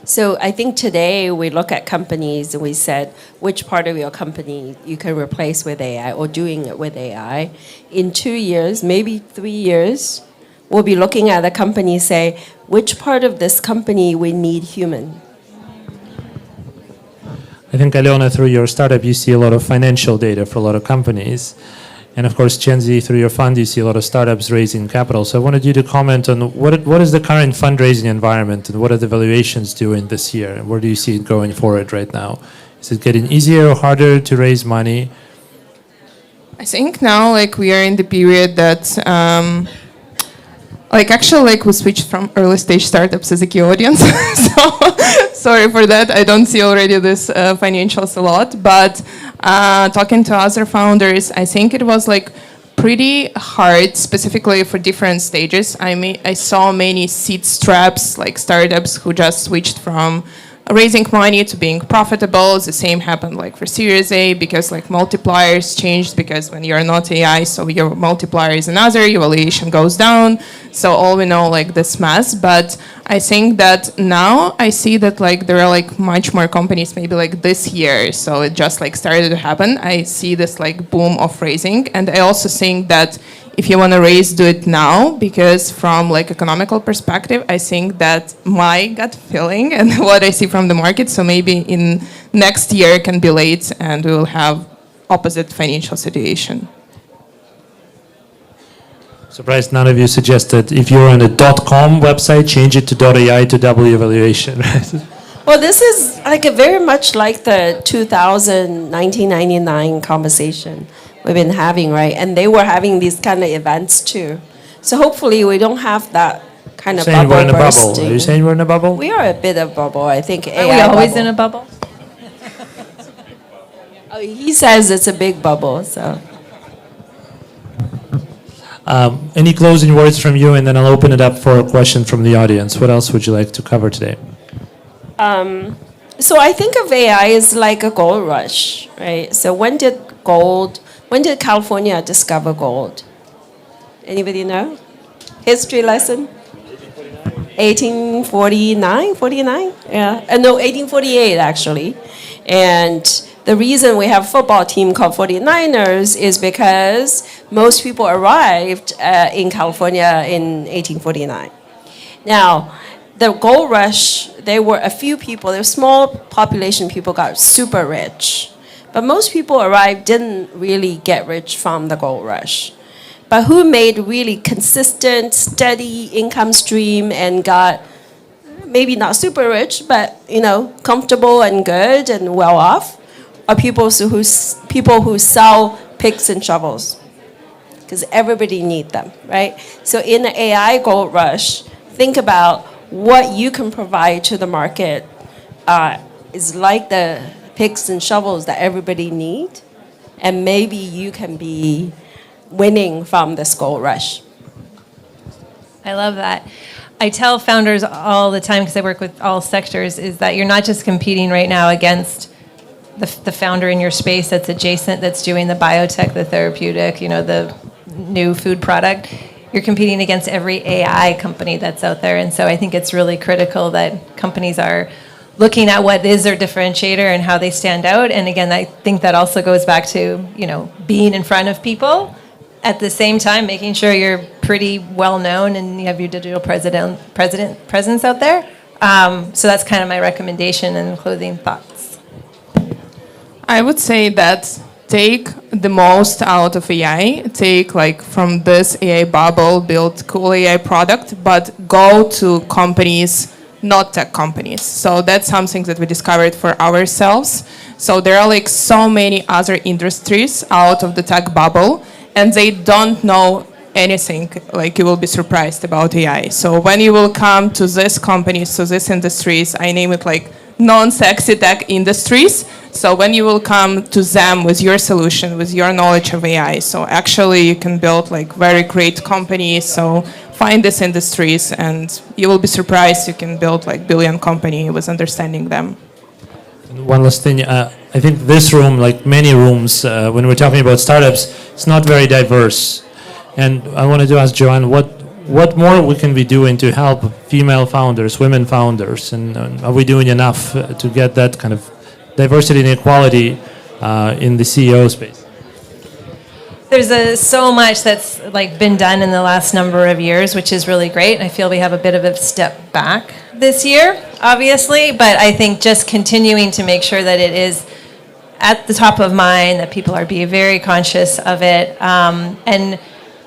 So I think today we look at companies and we said which part of your company you can replace with AI or doing it with AI. In 2 years, maybe 3 years, we'll be looking at a company say which part of this company we need human. I think, Aliona, through your startup, you see a lot of financial data for a lot of companies. And of course, Chenzi, through your fund, you see a lot of startups raising capital. So I wanted you to comment on what is the current fundraising environment and what are the valuations doing this year? Where do you see it going forward right now? Is it getting easier or harder to raise money? I think now like we are in the period that like actually like we switched from early stage startups as a key audience. So sorry for that. I don't see already this financials a lot, but talking to other founders, I think it was like pretty hard, specifically for different stages. I saw many seed straps, like startups who just switched from raising money to being profitable. The same happened like for Series A, because like multipliers changed, because when you're not AI, so your multiplier is another, your valuation goes down. So all we know like this mess. But I think that now I see that like there are like much more companies maybe like this year. So it just like started to happen. I see this like boom of raising. And I also think that if you want to raise, do it now, because from like economical perspective, I think that my gut feeling and what I see from the market, so maybe in next year can be late and we will have opposite financial situation. Surprised none of you suggested if you're on a .com website, change it to .ai to W evaluation. Well, this is like very much like the 2000, 1999 conversation we've been having, right? And they were having these kind of events too. So hopefully we don't have that kind of saying bubble we're in a bursting. bubble. Are you saying we're in a bubble? We are a bit of bubble, I think. Are we always in a bubble? Oh, he says it's a big bubble, so. Any closing words from you, and then I'll open it up for a question from the audience. What else would you like to cover today? So I think of AI as like a gold rush, right? So when did California discover gold? Anybody know? History lesson? 1849, 49? Yeah. No, 1848 actually. And the reason we have a football team called 49ers is because most people arrived in California in 1849. Now, the gold rush, there were a few people, there were small population people got super rich. But most people arrived didn't really get rich from the gold rush. But who made really consistent, steady income stream and got maybe not super rich, but comfortable and good and well off, are people who sell picks and shovels, because everybody needs them, right? So in the AI gold rush, think about what you can provide to the market is like the picks and shovels that everybody need, and maybe you can be winning from this gold rush. I love that. I tell founders all the time, because I work with all sectors, is that you're not just competing right now against the founder in your space that's adjacent, that's doing the biotech, the therapeutic, the new food product. You're competing against every AI company that's out there. And so I think it's really critical that companies are looking at what is their differentiator and how they stand out. And again, I think that also goes back to, being in front of people, at the same time making sure you're pretty well known and you have your digital presence out there. So that's kind of my recommendation and closing thoughts. I would say that take the most out of AI, take like from this AI bubble, build cool AI product, but go to companies, not tech companies. So that's something that we discovered for ourselves. So there are like so many other industries out of the tech bubble, and they don't know anything. Like, you will be surprised about AI. So when you will come to these companies, to these industries, I name it like non-sexy tech industries. So when you will come to them with your solution, with your knowledge of AI, so actually you can build like very great companies. So find these industries and you will be surprised you can build like billion company with understanding them. And one last thing, I think this room, like many rooms, when we're talking about startups, it's not very diverse. And I wanted to ask Joanne, what more we can be doing to help female founders, women founders, and are we doing enough to get that kind of diversity and equality in the CEO space? There's so much that's been done in the last number of years, which is really great. I feel we have a bit of a step back this year, obviously, but I think just continuing to make sure that it is at the top of mind, that people are being very conscious of it, and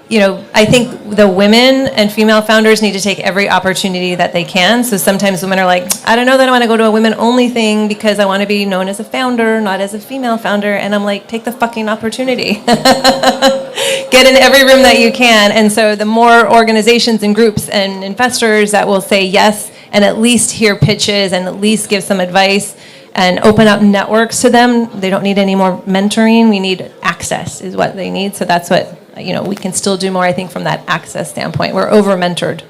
I think the women and female founders need to take every opportunity that they can. So sometimes women are like, I don't know that I want to go to a women-only thing because I want to be known as a founder, not as a female founder. And I'm like, take the fucking opportunity. Get in every room that you can. And so the more organizations and groups and investors that will say yes and at least hear pitches and at least give some advice and open up networks to them, they don't need any more mentoring. We need access is what they need. So that's what we can still do more, I think, from that access standpoint. We're over-mentored.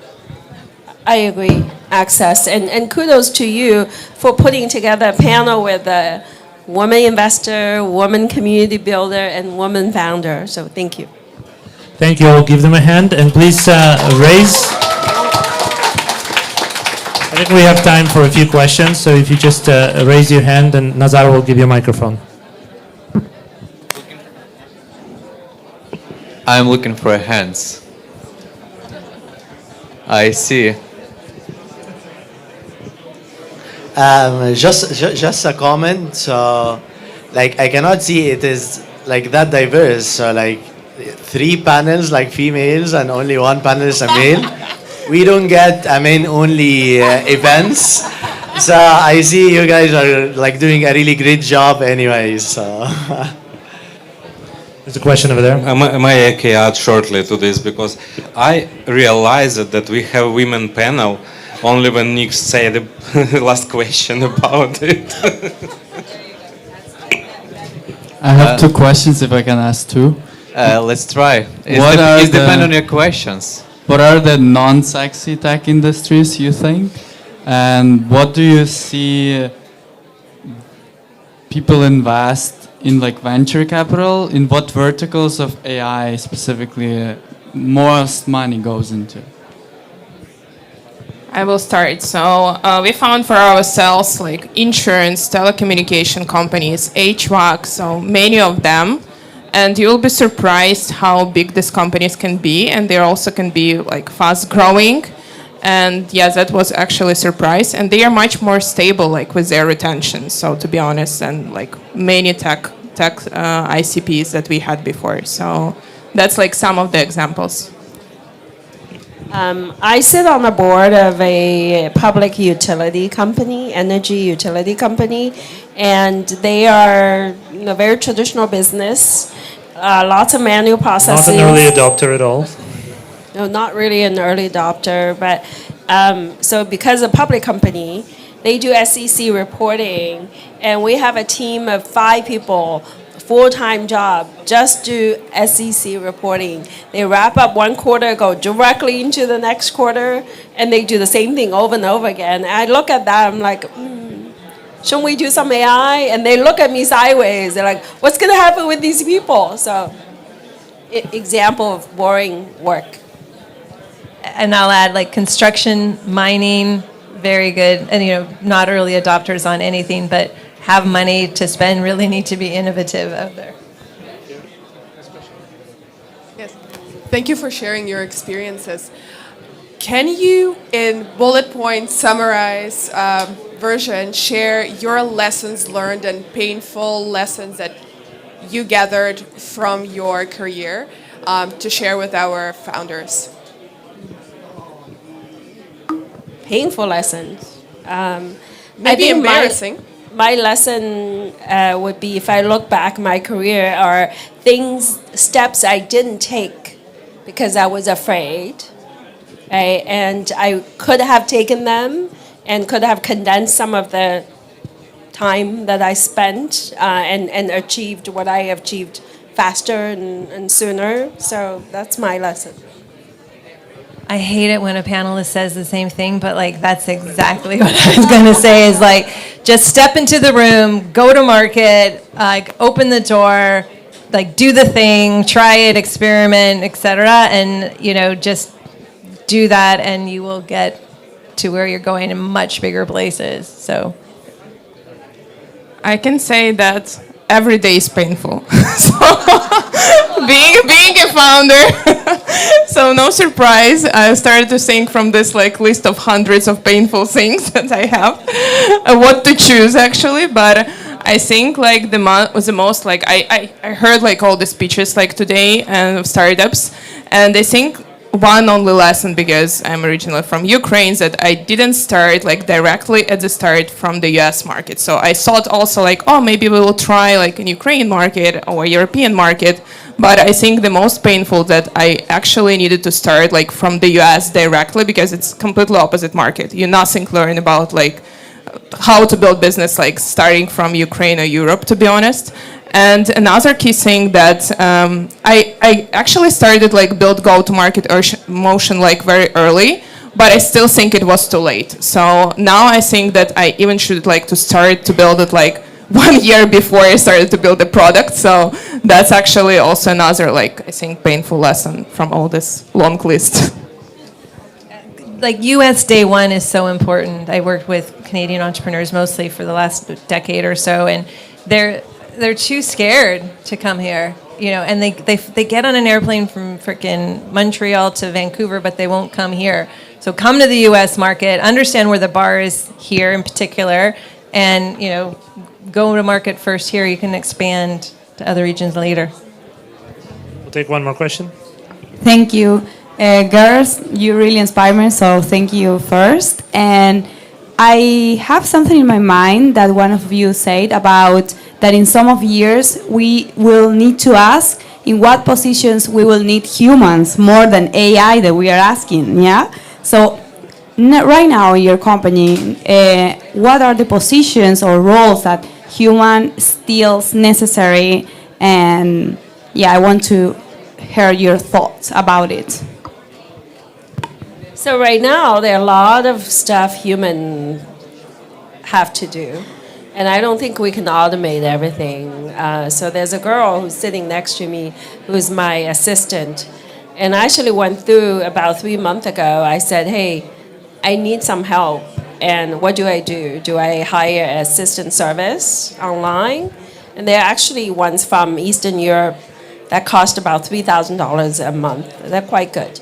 I agree, access. And kudos to you for putting together a panel with a woman investor, woman community builder, and woman founder. So thank you. Thank you. I'll give them a hand. And please raise. I think we have time for a few questions. So if you just raise your hand, and Nazar will give you a microphone. I'm looking for hands. I see. Just a comment. So, I cannot see it is that diverse. So, 3 panels like females and only 1 panelist a male. We don't get a men-only events. So I see you guys are like doing a really great job anyways. So. There's a question over there. May I add shortly to this, because I realized that we have women panel only when Nick said the last question about it. I have 2 questions if I can ask 2. Let's try. It depends on your questions. What are the non-sexy tech industries you think? And what do you see people invest in, like venture capital? In what verticals of AI specifically most money goes into? I will start. So we found for ourselves like insurance, telecommunication companies, HVAC, so many of them. And you'll be surprised how big these companies can be. And they also can be like fast growing. And yeah, that was actually a surprise. And they are much more stable like with their retention. So to be honest, and like many tech ICPs that we had before. So that's like some of the examples. I sit on the board of a public utility company, energy utility company, and they are a very traditional business, lots of manual processes. Not an early adopter at all. No, not really an early adopter, but so because a public company, they do SEC reporting, and we have a team of 5 people, full-time job, just do SEC reporting. They wrap up one quarter, go directly into the next quarter, and they do the same thing over and over again. And I look at that, I'm like, shouldn't we do some AI? And they look at me sideways. They're like, what's going to happen with these people? So, example of boring work. And I'll add like construction, mining, very good, and not early adopters on anything, but have money to spend, really need to be innovative out there. Yes. Thank you for sharing your experiences. Can you, in bullet point summarize version, share your lessons learned and painful lessons that you gathered from your career to share with our founders? Painful lessons. Maybe embarrassing. My lesson would be, if I look back my career, are steps I didn't take because I was afraid. Right? And I could have taken them and could have condensed some of the time that I spent and achieved what I achieved faster and sooner. So that's my lesson. I hate it when a panelist says the same thing, but like that's exactly what I was going to say is like, just step into the room, go to market, like open the door, like do the thing, try it, experiment, etc. And, just do that and you will get to where you're going in much bigger places. So I can say that every day is painful. So being a founder, so no surprise, I started to think from this like list of hundreds of painful things that I have, what to choose actually. But I think like was the most like I heard like all the speeches like today and of startups, and I think one only lesson, because I'm originally from Ukraine, that I didn't start like directly at the start from the US market. So I thought also like, oh, maybe we will try like an Ukraine market or a European market. But I think the most painful that I actually needed to start like from the US directly, because it's completely opposite market. You nothing learn about like how to build business like starting from Ukraine or Europe, to be honest. And another key thing that I actually started like build go-to-market motion like very early, but I still think it was too late. So now I think that I even should like to start to build it like 1 year before I started to build the product. So that's actually also another like I think painful lesson from all this long list. Like US day one is so important. I worked with Canadian entrepreneurs mostly for the last decade or so, and they're too scared to come here, and they get on an airplane from frickin' Montreal to Vancouver, but they won't come here. So come to the US market, understand where the bar is here in particular, and, go to market first here. You can expand to other regions later. We'll take one more question. Thank you. Girls, you really inspire me, so thank you first. And I have something in my mind that one of you said about that in some of years we will need to ask in what positions we will need humans more than AI that we are asking, yeah? So right now in your company, what are the positions or roles that human still necessary? And yeah, I want to hear your thoughts about it. So right now, there are a lot of stuff humans have to do. And I don't think we can automate everything. So there's a girl who's sitting next to me who's my assistant. And I actually went through about 3 months ago. I said, hey, I need some help. And what do? Do I hire an assistant service online? And there are actually ones from Eastern Europe that cost about $3,000 a month. They're quite good.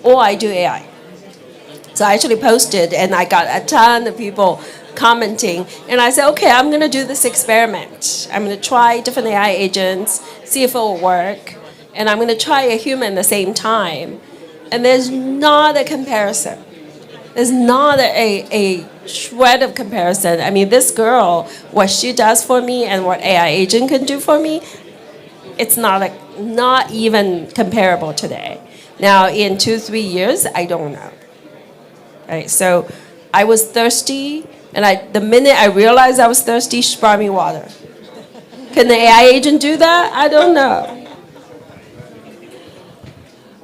Or I do AI. So I actually posted and I got a ton of people commenting. And I said, okay, I'm going to do this experiment. I'm going to try different AI agents, see if it will work. And I'm going to try a human at the same time. And there's not a comparison. There's not a shred of comparison. I mean, this girl, what she does for me and what AI agent can do for me, it's not even comparable today. Now, in 2-3 years, I don't know. Right? So I was thirsty, and the minute I realized I was thirsty, she brought me water. Can the AI agent do that? I don't know.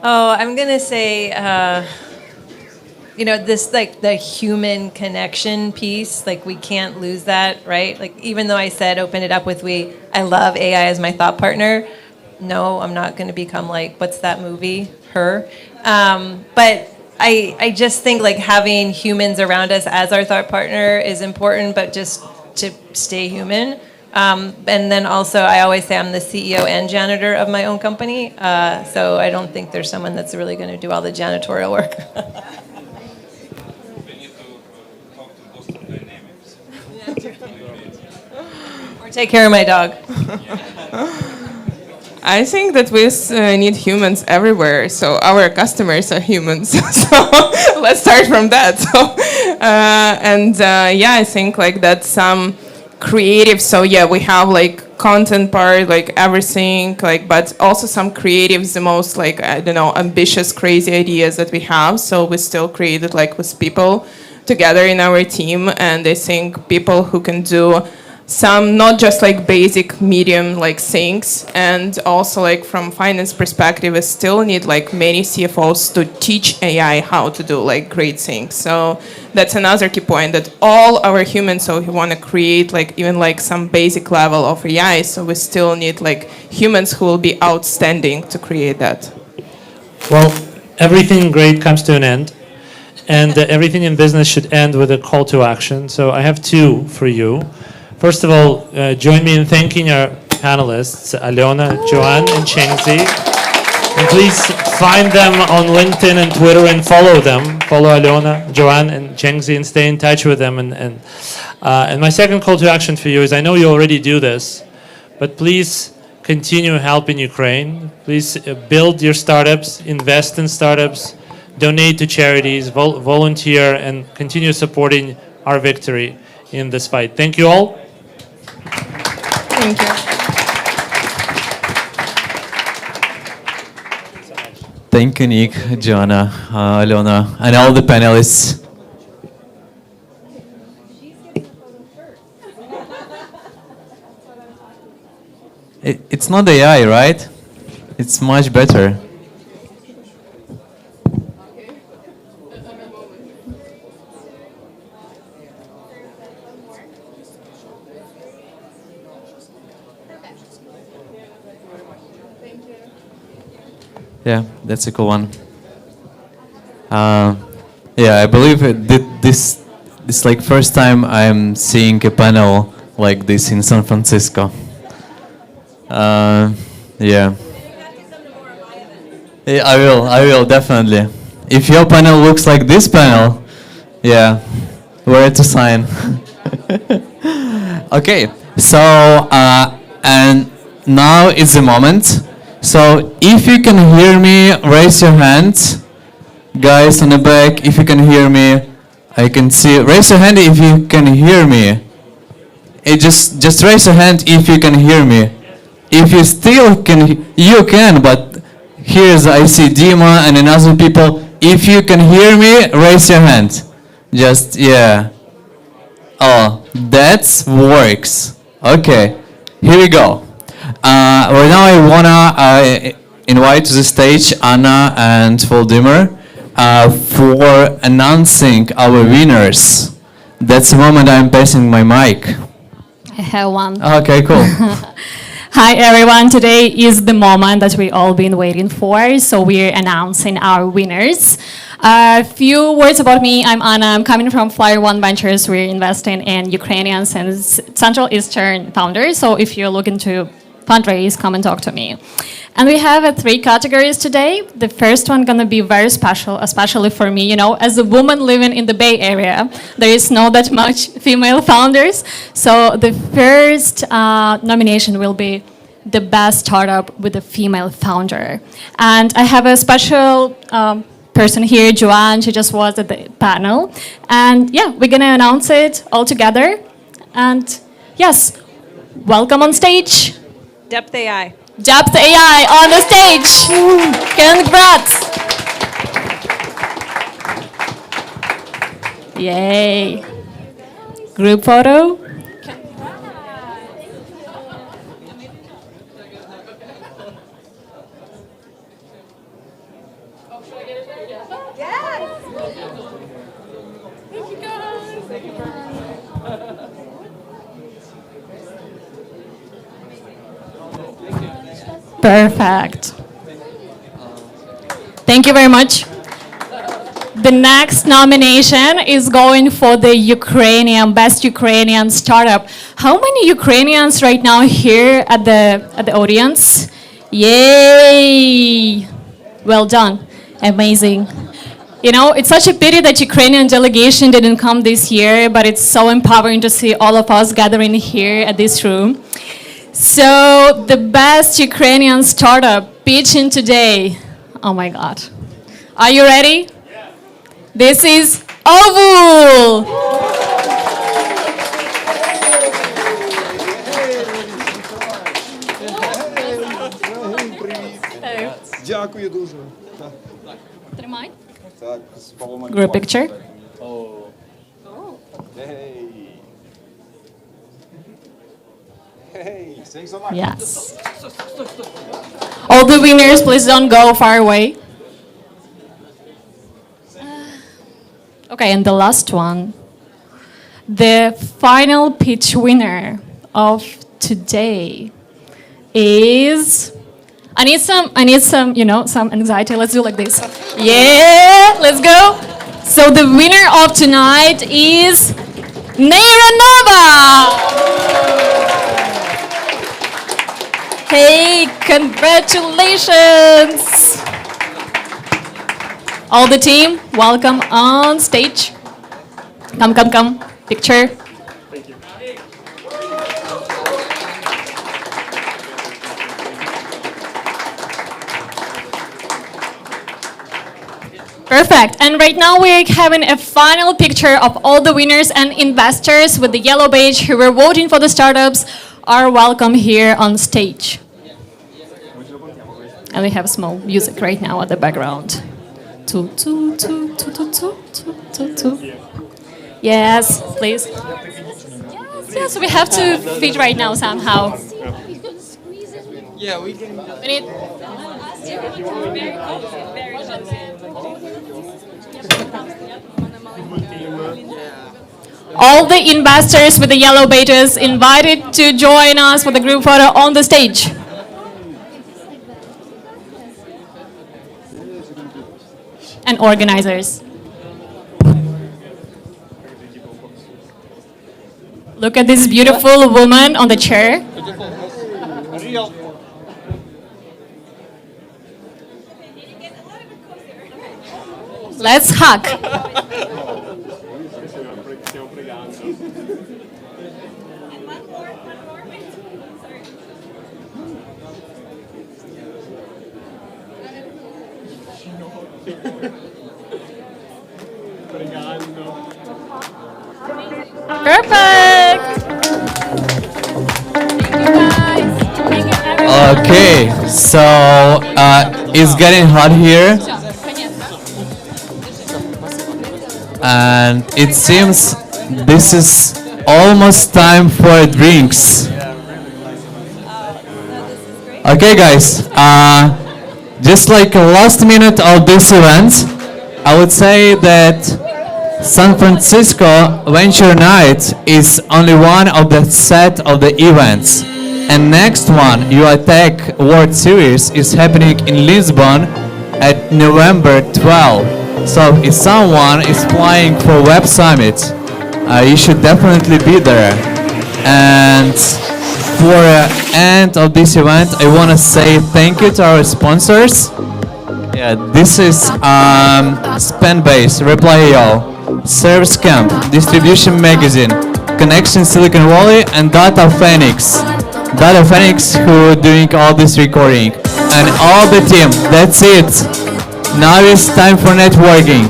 Oh, I'm going to say, this like the human connection piece, like we can't lose that, right? Like even though I said open it up with I love AI as my thought partner. No, I'm not going to become like, what's that movie? Her. But I just think like having humans around us as our thought partner is important, but just to stay human. And then also I always say I'm the CEO and janitor of my own company. So I don't think there's someone that's really going to do all the janitorial work. Or take care of my dog. I think that we need humans everywhere. So our customers are humans. So let's start from that. So I think like that's some creative. So yeah, we have like content part, like everything, like but also some creatives, the most like I don't know, ambitious, crazy ideas that we have. So we still create it like with people together in our team, and I think people who can do some not just like basic medium like things, and also like from finance perspective we still need like many CFOs to teach AI how to do like great things. So that's another key point, that all our humans, so we want to create like even like some basic level of AI, so we still need like humans who will be outstanding to create that. Well, everything great comes to an end, and everything in business should end with a call to action. So I have two for you. First of all, join me in thanking our panelists, Aliona, Joanne, and Chengzi. And please find them on LinkedIn and Twitter and follow them. Follow Aliona, Joanne, and Chengzi and stay in touch with them. And my second call to action for you is, I know you already do this, but please continue helping Ukraine. Please build your startups, invest in startups, donate to charities, volunteer, and continue supporting our victory in this fight. Thank you all. Thank you. Thank you, Nick, Joanna, Aliona, and all the panelists. It's not AI, right? It's much better. Yeah, that's a cool one. Yeah, I believe this like first time I'm seeing a panel like this in San Francisco. Yeah. Yeah, I will definitely. If your panel looks like this panel, yeah, where to sign. Okay, so and now is the moment. So if you can hear me, raise your hands. Guys on the back, if you can hear me, I can see. Raise your hand if you can hear me. Just raise your hand if you can hear me. If you still can, you can, but here's I see Dima and other people. If you can hear me, raise your hand. Just, yeah. Oh, that works. Okay, here we go. Right now I wanna invite to the stage Anna and Voldemar for announcing our winners. That's the moment I'm passing my mic. I have one. Okay, cool. Hi everyone, today is the moment that we all been waiting for, so we're announcing our winners. A few words about me, I'm Anna, I'm coming from Flyer One Ventures, we're investing in Ukrainians and Central Eastern founders, so if you're looking to fundraise, come and talk to me. And we have 3 categories today. The first one gonna be very special, especially for me, you know, as a woman living in the Bay Area, there is not that much female founders. So the first nomination will be the best startup with a female founder. And I have a special person here, Joanne, she just was at the panel. And yeah, we're gonna announce it all together. And yes, welcome on stage. Depth AI. Depth AI on the stage. Congrats. Yay. Group photo. Perfect. Thank you very much. The next nomination is going for the best Ukrainian startup. How many Ukrainians right now here at the audience? Yay! Well done. Amazing. You know, it's such a pity that Ukrainian delegation didn't come this year, but it's so empowering to see all of us gathering here at this room. So the best Ukrainian startup pitching today. Oh my God. Are you ready? Yeah. This is Ovul. Дякую дуже. Тримай. Так, Group picture. Hey, thanks so much. Yes. All the winners, please don't go far away. Okay, and the last one. The final pitch winner of today is... I need some, you know, some anxiety. Let's do like this. Yeah, let's go. So the winner of tonight is Neira Nova. Hey, congratulations! All the team, welcome on stage. Come, come, come. Picture. Thank you. Perfect. And right now we're having a final picture of all the winners and investors with the yellow badge who were voting for the startups are welcome here on stage. And we have small music right now at the background. Yes, please. Yes, we have to fit right now somehow. Yeah, we can. We need. All the investors with the yellow badges invited to join us for the group photo on the stage. And organizers. Look at this beautiful woman on the chair. Let's hug. Perfect. Okay, so it's getting hot here, and it seems this is almost time for drinks. Okay, guys, just like a last minute of this event, I would say that San Francisco Venture Night is only one of the set of the events. And next one, UAtech World Series, is happening in Lisbon at November 12. So if someone is applying for Web Summit, you should definitely be there. And for the end of this event, I want to say thank you to our sponsors. Yeah, this is Spenbase, Reply.io, Service Camp, Distribution Magazine, Connection Silicon Valley, and Data Phoenix. Data Phoenix who doing all this recording. And all the team, that's it. Now it's time for networking.